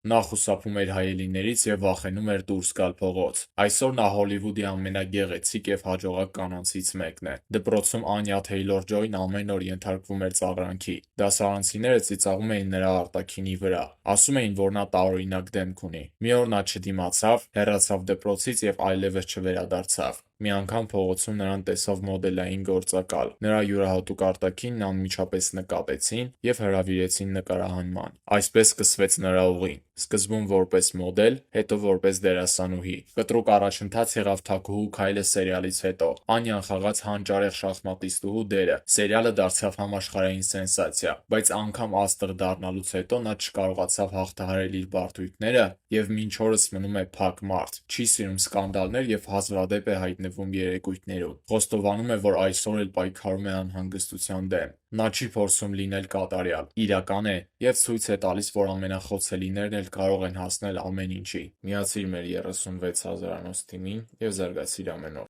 Նա խուսափում էր հայելիներից և վախենում էր դուրս գալ փողոց։ Այսօր նա Հոլիվուդի ամենագեղեցիկ և հաջողակ կանանցից մեկն է։ Դպրոցում Անյա Թեյլոր-Ջոյն ամեն օր ենթարկվում էր ծառայանքի։ Դասարանցիները ծիծաղում էին նրա արտաքինի վրա։ Ասում էին, որ նա տարօրինակ դեմք ունի։ Մի օր նա չդիմացավ, հեռացավ դպրոցից և այլևս չվերադարձավ։ Մի անգամ փողոցում նրան տեսավ մոդելային գործակալ։ Նրա յուրահատուկ արտաքինն անմիջապես նկատեցին և հրավիրեցին նկարահանման։ Այսպես սկսվեց նրա ուղին։ Սկզբում որպես մոդել, հետո որպես դերասանուհի։ Կտրուկ առաջընթաց եղավ «Թագուհու քայլը» սերիալից հետո։ Անյան խաղաց հանճարեղ շախմատիստուհու դերը։ Սերիալը դարձավ համաշխարհային սենսացիա։ Բայց անգամ աստղ դառնալուց հետո նա չկարողացավ հաղթահարել իր բարդույթները և մինչ օրս մնում է փակ մարդ։ Չի սիրում սկանդալներ և հազվադեպ է հայտնվում երեկույթներում։ Խոստովանում է, որ այսօր էլ պայքարում է անհանգստության դեմ։ Նա չի փորձում լինել կատարյալ։ Իրական է և ցույց է տալիս, որ ամենախոցելիներն էլ կարող են հասնել ամեն ինչի։ Միացիր մեր 36 հազարանոց թիմին և զարգացիր ամեն օր։